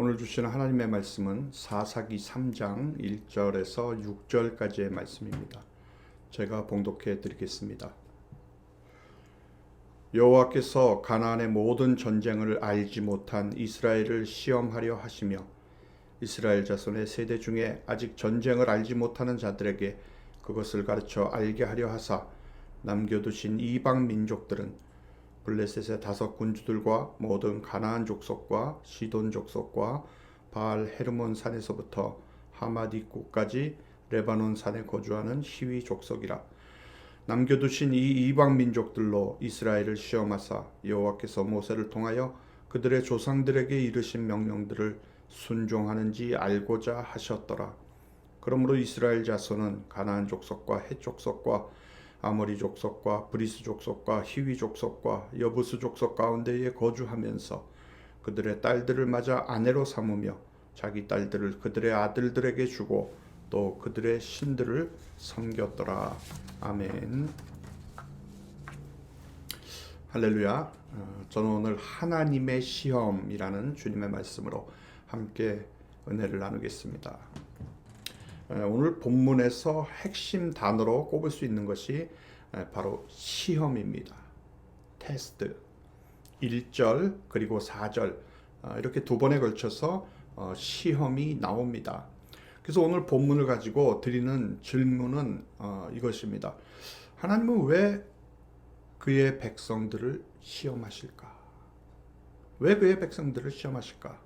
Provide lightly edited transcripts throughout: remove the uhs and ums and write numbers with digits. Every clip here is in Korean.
오늘 주시는 하나님의 말씀은 사사기 3장 1절에서 6절까지의 말씀입니다. 제가 봉독해 드리겠습니다. 여호와께서 가나안의 모든 전쟁을 알지 못한 이스라엘을 시험하려 하시며 이스라엘 자손의 세대 중에 아직 전쟁을 알지 못하는 자들에게 그것을 가르쳐 알게 하려 하사 남겨두신 이방 민족들은 블레셋의 5 군주들과 모든 가나안 족속과 시돈 족속과 바알 헤르몬 산에서부터 하맛 입구까지 레바논 산에 거주하는 히위 족속이라. 남겨두신 이 이방 민족들로 이스라엘을 시험하사 여호와께서 모세를 통하여 그들의 조상들에게 이르신 명령들을 순종하는지 알고자 하셨더라. 그러므로 이스라엘 자손은 가나안 족속과 헷 족속과 아모리 족속과 브리스 족속과 히위 족속과 여부스 족속 가운데에 거주하면서 그들의 딸들을 맞아 아내로 삼으며 자기 딸들을 그들의 아들들에게 주고 또 그들의 신들을 섬겼더라. 아멘. 할렐루야. 저는 오늘 하나님의 시험이라는 주님의 말씀으로 함께 은혜를 나누겠습니다. 오늘 본문에서 핵심 단어로 꼽을 수 있는 것이 바로 시험입니다. 테스트. 1절 그리고 4절 이렇게 2번에 걸쳐서 시험이 나옵니다. 그래서 오늘 본문을 가지고 드리는 질문은 이것입니다. 하나님은 왜 그의 백성들을 시험하실까? 왜 그의 백성들을 시험하실까?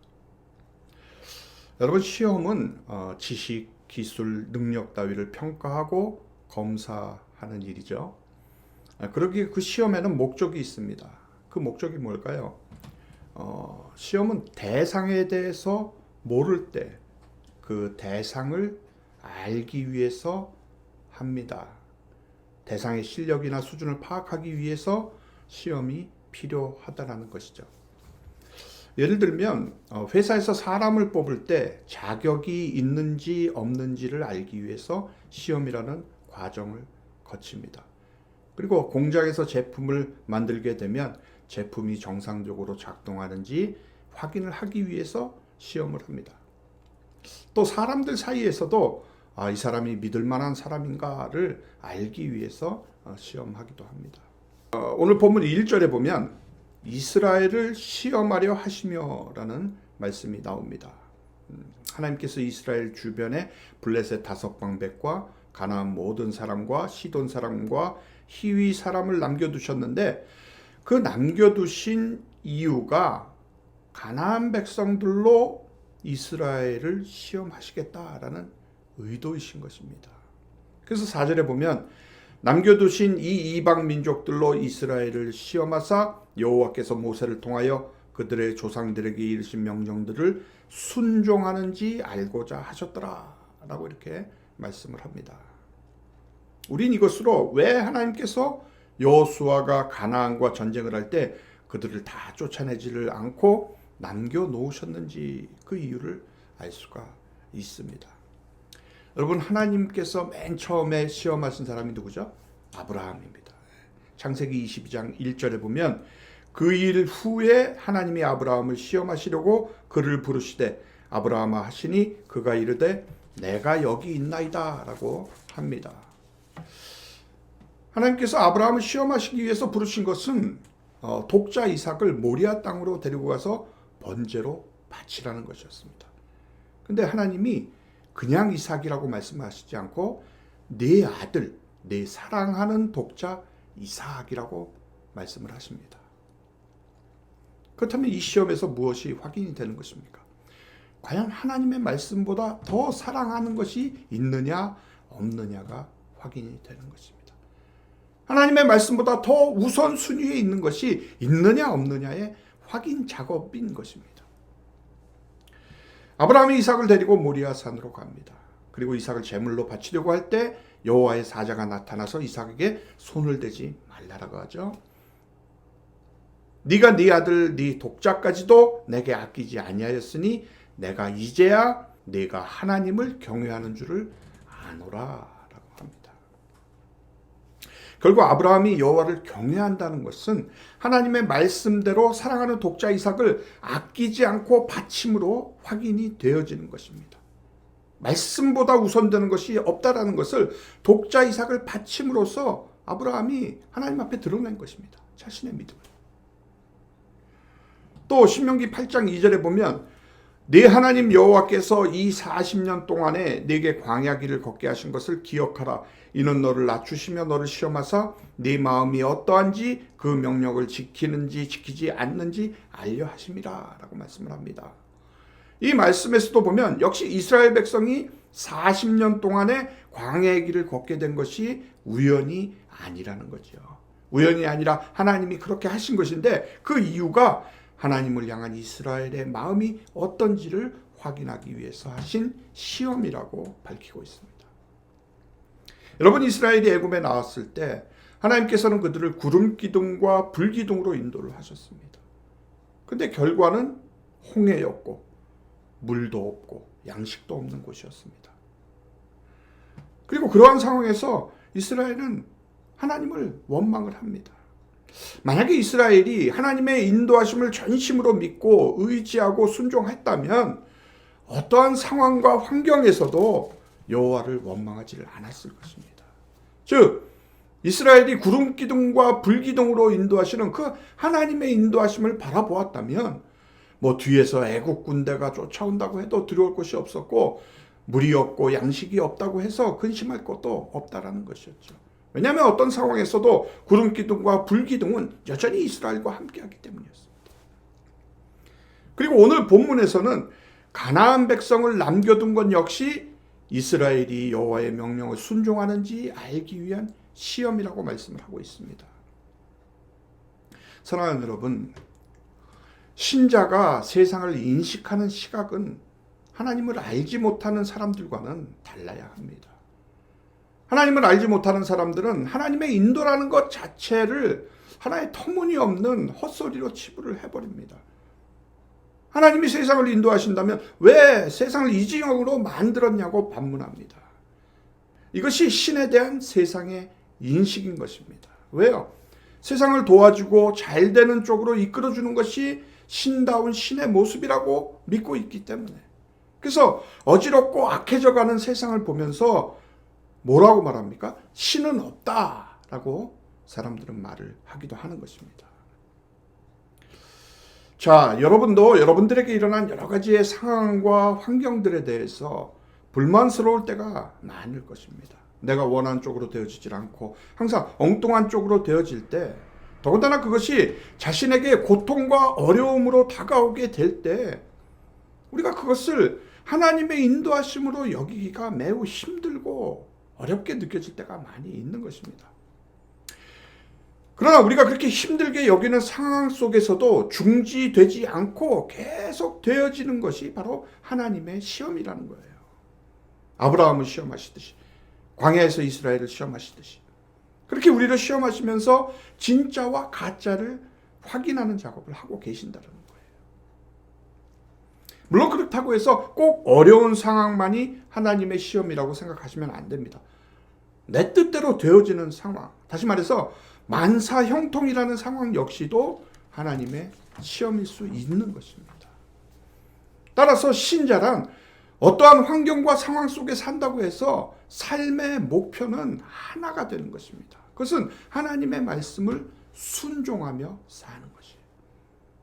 여러분, 시험은 지식, 기술, 능력 따위를 평가하고 검사하는 일이죠. 그러기에 그 시험에는 목적이 있습니다. 그 목적이 뭘까요? 시험은 대상에 대해서 모를 때 그 대상을 알기 위해서 합니다. 대상의 실력이나 수준을 파악하기 위해서 시험이 필요하다는 것이죠. 예를 들면 회사에서 사람을 뽑을 때 자격이 있는지 없는지를 알기 위해서 시험이라는 과정을 거칩니다. 그리고 공장에서 제품을 만들게 되면 제품이 정상적으로 작동하는지 확인을 하기 위해서 시험을 합니다. 또 사람들 사이에서도 이 사람이 믿을 만한 사람인가를 알기 위해서 시험하기도 합니다. 오늘 본문 1절에 보면 이스라엘을 시험하려 하시며라는 말씀이 나옵니다. 하나님께서 이스라엘 주변에 블레셋 5 방백과 가나안 모든 사람과 시돈 사람과 히위 사람을 남겨두셨는데 그 남겨두신 이유가 가나안 백성들로 이스라엘을 시험하시겠다라는 의도이신 것입니다. 그래서 4절에 보면 남겨두신 이 이방 민족들로 이스라엘을 시험하사 여호와께서 모세를 통하여 그들의 조상들에게 이르신 명령들을 순종하는지 알고자 하셨더라 라고 이렇게 말씀을 합니다. 우린 이것으로 왜 하나님께서 여호수아가 가나안과 전쟁을 할 때 그들을 다 쫓아내지를 않고 남겨놓으셨는지 그 이유를 알 수가 있습니다. 여러분, 하나님께서 맨 처음에 시험하신 사람이 누구죠? 아브라함입니다. 창세기 22장 1절에 보면 그 일 후에 하나님이 아브라함을 시험하시려고 그를 부르시되 아브라함아 하시니 그가 이르되 내가 여기 있나이다 라고 합니다. 하나님께서 아브라함을 시험하시기 위해서 부르신 것은 독자 이삭을 모리아 땅으로 데리고 가서 번제로 바치라는 것이었습니다. 근데 하나님이 그냥 이삭이라고 말씀하시지 않고 내 아들, 내 사랑하는 독자 이삭이라고 말씀을 하십니다. 그렇다면 이 시험에서 무엇이 확인이 되는 것입니까? 과연 하나님의 말씀보다 더 사랑하는 것이 있느냐 없느냐가 확인이 되는 것입니다. 하나님의 말씀보다 더 우선순위에 있는 것이 있느냐 없느냐의 확인 작업인 것입니다. 아브라함이 이삭을 데리고 모리아 산으로 갑니다. 그리고 이삭을 제물로 바치려고 할 때 여호와의 사자가 나타나서 이삭에게 손을 대지 말라라고 하죠. 네가 네 아들 네 독자까지도 내게 아끼지 아니하였으니 내가 이제야 네가 하나님을 경외하는 줄을 아노라 라고 합니다. 결국 아브라함이 여호와를 경외한다는 것은 하나님의 말씀대로 사랑하는 독자 이삭을 아끼지 않고 바침으로 확인이 되어지는 것입니다. 말씀보다 우선되는 것이 없다라는 것을 독자 이삭을 바침으로써 아브라함이 하나님 앞에 드러낸 것입니다. 자신의 믿음을. 또 신명기 8장 2절에 보면 네 하나님 여호와께서 이 40년 동안에 네게 광야 길을 걷게 하신 것을 기억하라. 이는 너를 낮추시며 너를 시험하사 네 마음이 어떠한지 그 명령을 지키는지 지키지 않는지 알려 하심이라 라고 말씀을 합니다. 이 말씀에서도 보면 역시 이스라엘 백성이 40년 동안에 광야의 길을 걷게 된 것이 우연이 아니라는 거죠. 우연이 아니라 하나님이 그렇게 하신 것인데 그 이유가 하나님을 향한 이스라엘의 마음이 어떤지를 확인하기 위해서 하신 시험이라고 밝히고 있습니다. 여러분, 이스라엘이 애굽에 나왔을 때 하나님께서는 그들을 구름 기둥과 불 기둥으로 인도를 하셨습니다. 근데 결과는 홍해였고 물도 없고 양식도 없는 곳이었습니다. 그리고 그러한 상황에서 이스라엘은 하나님을 원망을 합니다. 만약에 이스라엘이 하나님의 인도하심을 전심으로 믿고 의지하고 순종했다면 어떠한 상황과 환경에서도 여호와를 원망하지를 않았을 것입니다. 즉 이스라엘이 구름 기둥과 불 기둥으로 인도하시는 그 하나님의 인도하심을 바라보았다면 뭐 뒤에서 애국 군대가 쫓아온다고 해도 두려울 것이 없었고 물이 없고 양식이 없다고 해서 근심할 것도 없다라는 것이었죠. 왜냐하면 어떤 상황에서도 구름 기둥과 불 기둥은 여전히 이스라엘과 함께하기 때문이었습니다. 그리고 오늘 본문에서는 가나안 백성을 남겨둔 것 역시 이스라엘이 여호와의 명령을 순종하는지 알기 위한 시험이라고 말씀을 하고 있습니다. 사랑하는 여러분, 신자가 세상을 인식하는 시각은 하나님을 알지 못하는 사람들과는 달라야 합니다. 하나님을 알지 못하는 사람들은 하나님의 인도라는 것 자체를 하나의 터무니없는 헛소리로 치부를 해버립니다. 하나님이 세상을 인도하신다면 왜 세상을 이 지경으로 만들었냐고 반문합니다. 이것이 신에 대한 세상의 인식인 것입니다. 왜요? 세상을 도와주고 잘 되는 쪽으로 이끌어주는 것이 신다운 신의 모습이라고 믿고 있기 때문에. 그래서 어지럽고 악해져가는 세상을 보면서 뭐라고 말합니까? 신은 없다라고 사람들은 말을 하기도 하는 것입니다. 자, 여러분도 여러분들에게 일어난 여러 가지의 상황과 환경들에 대해서 불만스러울 때가 많을 것입니다. 내가 원하는 쪽으로 되어지질 않고 항상 엉뚱한 쪽으로 되어질 때, 더군다나 그것이 자신에게 고통과 어려움으로 다가오게 될 때 우리가 그것을 하나님의 인도하심으로 여기기가 매우 힘들고 어렵게 느껴질 때가 많이 있는 것입니다. 그러나 우리가 그렇게 힘들게 여기는 상황 속에서도 중지되지 않고 계속 되어지는 것이 바로 하나님의 시험이라는 거예요. 아브라함을 시험하시듯이, 광야에서 이스라엘을 시험하시듯이 그렇게 우리를 시험하시면서 진짜와 가짜를 확인하는 작업을 하고 계신다는 거예요. 물론 그렇다고 해서 꼭 어려운 상황만이 하나님의 시험이라고 생각하시면 안 됩니다. 내 뜻대로 되어지는 상황, 다시 말해서 만사형통이라는 상황 역시도 하나님의 시험일 수 있는 것입니다. 따라서 신자란 어떠한 환경과 상황 속에 산다고 해서 삶의 목표는 하나가 되는 것입니다. 그것은 하나님의 말씀을 순종하며 사는 것이에요.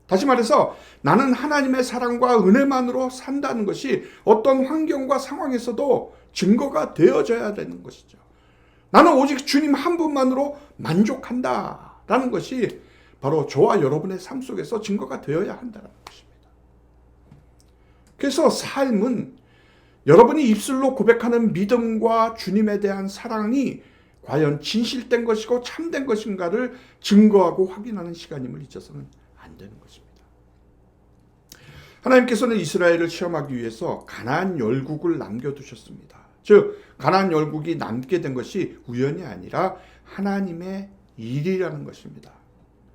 다시 말해서 나는 하나님의 사랑과 은혜만으로 산다는 것이 어떤 환경과 상황에서도 증거가 되어져야 되는 것이죠. 나는 오직 주님 한 분만으로 만족한다라는 것이 바로 저와 여러분의 삶 속에서 증거가 되어야 한다는 것입니다. 그래서 삶은 여러분이 입술로 고백하는 믿음과 주님에 대한 사랑이 과연 진실된 것이고 참된 것인가를 증거하고 확인하는 시간임을 잊어서는 안 되는 것입니다. 하나님께서는 이스라엘을 시험하기 위해서 가나안 열국을 남겨두셨습니다. 즉 가나안 열국이 남게 된 것이 우연이 아니라 하나님의 일이라는 것입니다.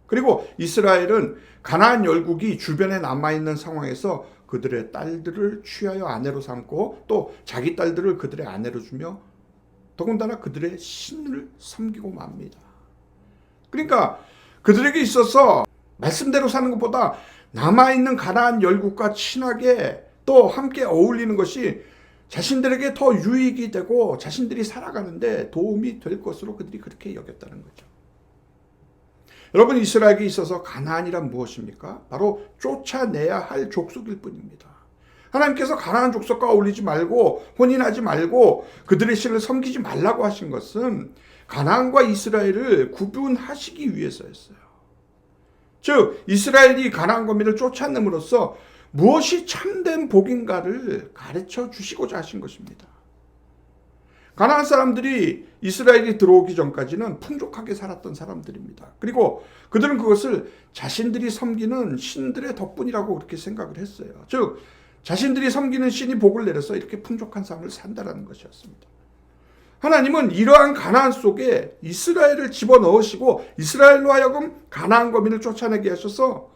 그리고 이스라엘은 가나안 열국이 주변에 남아있는 상황에서 그들의 딸들을 취하여 아내로 삼고 또 자기 딸들을 그들의 아내로 주며 더군다나 그들의 신을 섬기고 맙니다. 그러니까 그들에게 있어서 말씀대로 사는 것보다 남아있는 가나안 열국과 친하게 또 함께 어울리는 것이 자신들에게 더 유익이 되고 자신들이 살아가는데 도움이 될 것으로 그들이 그렇게 여겼다는 거죠. 여러분, 이스라엘에게 있어서 가나안이란 무엇입니까? 바로 쫓아내야 할 족속일 뿐입니다. 하나님께서 가나안 족속과 어울리지 말고 혼인하지 말고 그들의 신을 섬기지 말라고 하신 것은 가나안과 이스라엘을 구분하시기 위해서였어요. 즉 이스라엘이 가나안 거민을 쫓아냄으로써 무엇이 참된 복인가를 가르쳐 주시고자 하신 것입니다. 가나안 사람들이 이스라엘이 들어오기 전까지는 풍족하게 살았던 사람들입니다. 그리고 그들은 그것을 자신들이 섬기는 신들의 덕분이라고 그렇게 생각을 했어요. 즉 자신들이 섬기는 신이 복을 내려서 이렇게 풍족한 삶을 산다라는 것이었습니다. 하나님은 이러한 가나안 속에 이스라엘을 집어넣으시고 이스라엘로 하여금 가나안 거민을 쫓아내게 하셔서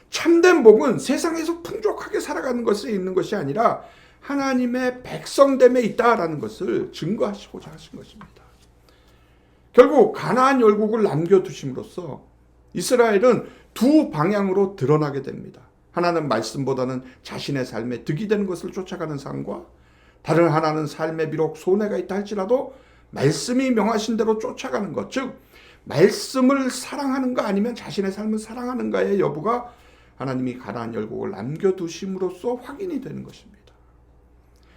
참된 복은 세상에서 풍족하게 살아가는 것에 있는 것이 아니라 하나님의 백성됨에 있다라는 것을 증거하시고자 하신 것입니다. 결국 가나안 열국을 남겨두심으로써 이스라엘은 두 방향으로 드러나게 됩니다. 하나는 말씀보다는 자신의 삶에 득이 되는 것을 쫓아가는 삶과 다른 하나는 삶에 비록 손해가 있다 할지라도 말씀이 명하신 대로 쫓아가는 것, 즉 말씀을 사랑하는가 아니면 자신의 삶을 사랑하는가의 여부가 하나님이 가나안 열국을 남겨두심으로써 확인이 되는 것입니다.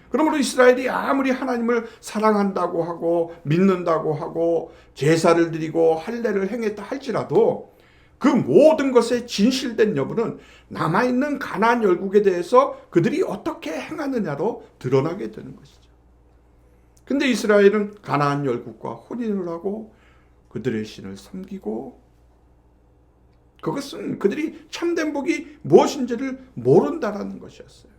그러므로 이스라엘이 아무리 하나님을 사랑한다고 하고 믿는다고 하고 제사를 드리고 할례를 행했다 할지라도 그 모든 것의 진실된 여부는 남아있는 가나안 열국에 대해서 그들이 어떻게 행하느냐로 드러나게 되는 것이죠. 근데 이스라엘은 가나안 열국과 혼인을 하고 그들의 신을 섬기고 그것은 그들이 참된 복이 무엇인지를 모른다라는 것이었어요.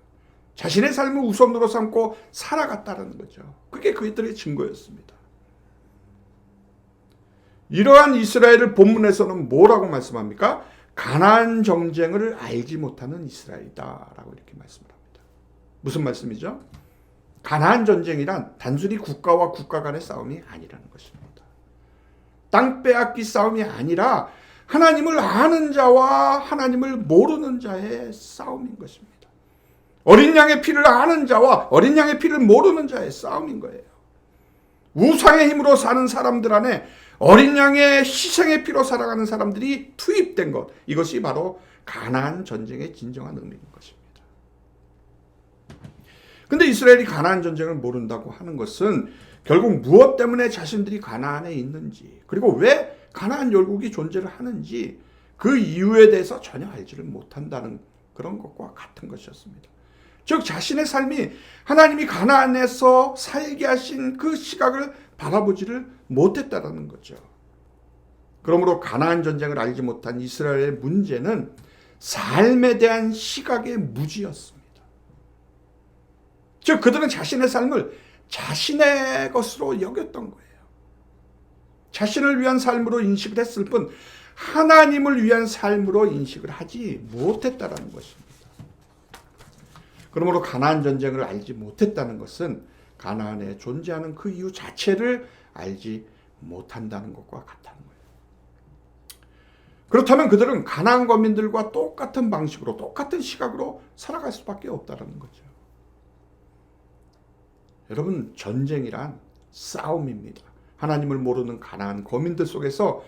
자신의 삶을 우선으로 삼고 살아갔다는 거죠. 그게 그들의 증거였습니다. 이러한 이스라엘을 본문에서는 뭐라고 말씀합니까? 가나안 정쟁을 알지 못하는 이스라엘이다라고 이렇게 말씀을 합니다. 무슨 말씀이죠? 가나안 전쟁이란 단순히 국가와 국가 간의 싸움이 아니라는 것입니다. 땅 빼앗기 싸움이 아니라 하나님을 아는 자와 하나님을 모르는 자의 싸움인 것입니다. 어린 양의 피를 아는 자와 어린 양의 피를 모르는 자의 싸움인 거예요. 우상의 힘으로 사는 사람들 안에 어린 양의 희생의 피로 살아가는 사람들이 투입된 것, 이것이 바로 가나안 전쟁의 진정한 의미인 것입니다. 근데 이스라엘이 가나안 전쟁을 모른다고 하는 것은 결국 무엇 때문에 자신들이 가나안에 있는지, 그리고 왜 가나안 열국이 존재를 하는지 그 이유에 대해서 전혀 알지를 못한다는 그런 것과 같은 것이었습니다. 즉 자신의 삶이 하나님이 가나안에서 살게 하신 그 시각을 바라보지를 못했다라는 거죠. 그러므로 가나안 전쟁을 알지 못한 이스라엘의 문제는 삶에 대한 시각의 무지였습니다. 즉 그들은 자신의 삶을 자신의 것으로 여겼던 거예요. 자신을 위한 삶으로 인식을 했을 뿐 하나님을 위한 삶으로 인식을 하지 못했다라는 것입니다. 그러므로 가나안 전쟁을 알지 못했다는 것은 가나안에 존재하는 그 이유 자체를 알지 못한다는 것과 같다는 거예요. 그렇다면 그들은 가나안 거민들과 똑같은 방식으로 똑같은 시각으로 살아갈 수밖에 없다는 거죠. 여러분, 전쟁이란 싸움입니다. 하나님을 모르는 가나안 거민들 속에서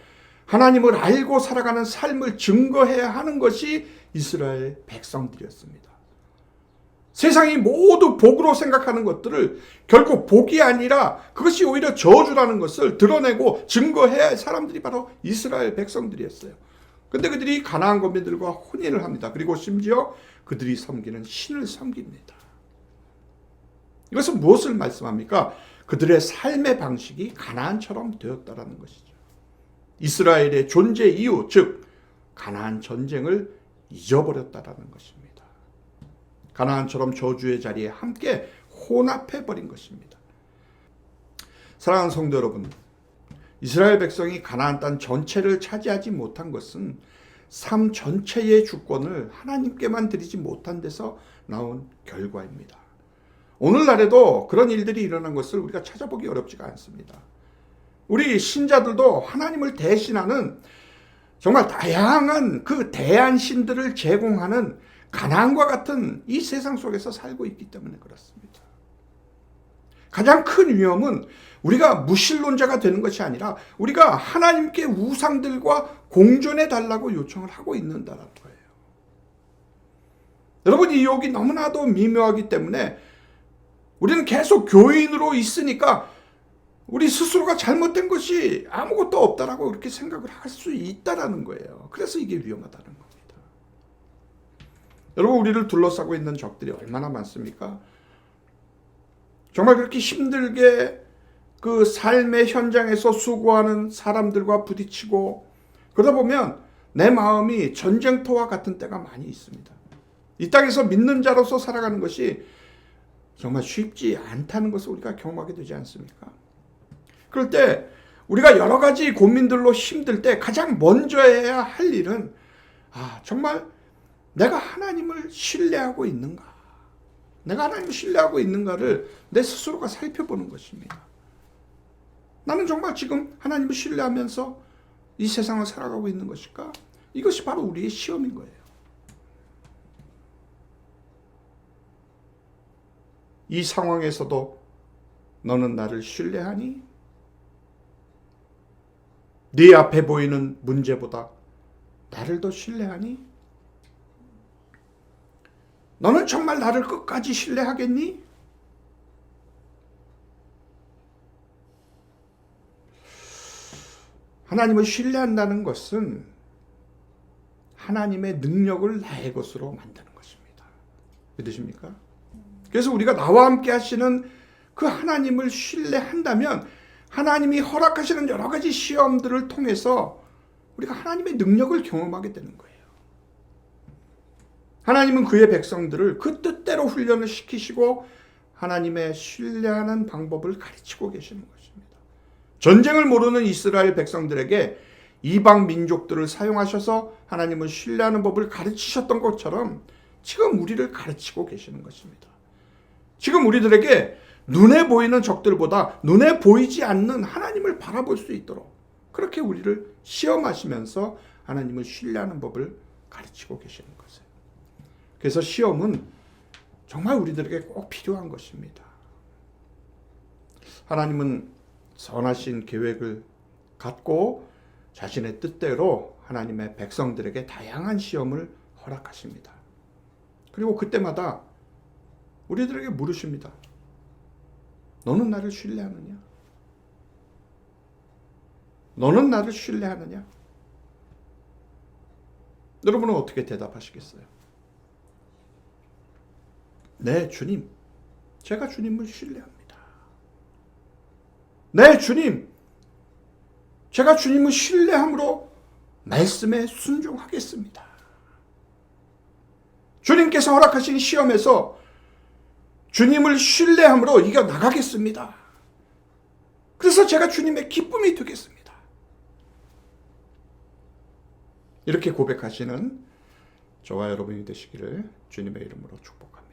하나님을 알고 살아가는 삶을 증거해야 하는 것이 이스라엘 백성들이었습니다. 세상이 모두 복으로 생각하는 것들을 결국 복이 아니라 그것이 오히려 저주라는 것을 드러내고 증거해야 할 사람들이 바로 이스라엘 백성들이었어요. 근데 그들이 가나안 거민들과 혼인을 합니다. 그리고 심지어 그들이 섬기는 신을 섬깁니다. 이것은 무엇을 말씀합니까? 그들의 삶의 방식이 가나안처럼 되었다라는 것이죠. 이스라엘의 존재 이유, 즉 가나안 전쟁을 잊어버렸다라는 것입니다. 가나안처럼 저주의 자리에 함께 혼합해버린 것입니다. 사랑하는 성도 여러분, 이스라엘 백성이 가나안 땅 전체를 차지하지 못한 것은 삶 전체의 주권을 하나님께만 드리지 못한 데서 나온 결과입니다. 오늘날에도 그런 일들이 일어난 것을 우리가 찾아보기 어렵지가 않습니다. 우리 신자들도 하나님을 대신하는 정말 다양한 그 대안신들을 제공하는 가나안과 같은 이 세상 속에서 살고 있기 때문에 그렇습니다. 가장 큰 위험은 우리가 무신론자가 되는 것이 아니라 우리가 하나님께 우상들과 공존해 달라고 요청을 하고 있는다는 거예요. 여러분, 이 유혹이 너무나도 미묘하기 때문에 우리는 계속 교인으로 있으니까 우리 스스로가 잘못된 것이 아무것도 없다라고 그렇게 생각을 할 수 있다라는 거예요. 그래서 이게 위험하다는 겁니다. 여러분, 우리를 둘러싸고 있는 적들이 얼마나 많습니까? 정말 그렇게 힘들게 그 삶의 현장에서 수고하는 사람들과 부딪히고 그러다 보면 내 마음이 전쟁터와 같은 때가 많이 있습니다. 이 땅에서 믿는 자로서 살아가는 것이 정말 쉽지 않다는 것을 우리가 경험하게 되지 않습니까? 그럴 때 우리가 여러 가지 고민들로 힘들 때 가장 먼저 해야 할 일은 정말 내가 하나님을 신뢰하고 있는가? 내가 하나님을 신뢰하고 있는가를 내 스스로가 살펴보는 것입니다. 나는 정말 지금 하나님을 신뢰하면서 이 세상을 살아가고 있는 것일까? 이것이 바로 우리의 시험인 거예요. 이 상황에서도 너는 나를 신뢰하니? 네 앞에 보이는 문제보다 나를 더 신뢰하니? 너는 정말 나를 끝까지 신뢰하겠니? 하나님을 신뢰한다는 것은 하나님의 능력을 나의 것으로 만드는 것입니다. 믿으십니까? 그래서 우리가 나와 함께 하시는 그 하나님을 신뢰한다면 하나님이 허락하시는 여러 가지 시험들을 통해서 우리가 하나님의 능력을 경험하게 되는 거예요. 하나님은 그의 백성들을 그 뜻대로 훈련을 시키시고 하나님의 신뢰하는 방법을 가르치고 계시는 것입니다. 전쟁을 모르는 이스라엘 백성들에게 이방 민족들을 사용하셔서 하나님을 신뢰하는 법을 가르치셨던 것처럼 지금 우리를 가르치고 계시는 것입니다. 지금 우리들에게 눈에 보이는 적들보다 눈에 보이지 않는 하나님을 바라볼 수 있도록 그렇게 우리를 시험하시면서 하나님을 신뢰하는 법을 가르치고 계시는 것이에요. 그래서 시험은 정말 우리들에게 꼭 필요한 것입니다. 하나님은 선하신 계획을 갖고 자신의 뜻대로 하나님의 백성들에게 다양한 시험을 허락하십니다. 그리고 그때마다 우리들에게 물으십니다. 너는 나를 신뢰하느냐? 너는 나를 신뢰하느냐? 여러분은 어떻게 대답하시겠어요? 네, 주님. 제가 주님을 신뢰합니다. 네, 주님. 제가 주님을 신뢰함으로 말씀에 순종하겠습니다. 주님께서 허락하신 시험에서 주님을 신뢰함으로 이겨나가겠습니다. 그래서 제가 주님의 기쁨이 되겠습니다. 이렇게 고백하시는 저와 여러분이 되시기를 주님의 이름으로 축복합니다.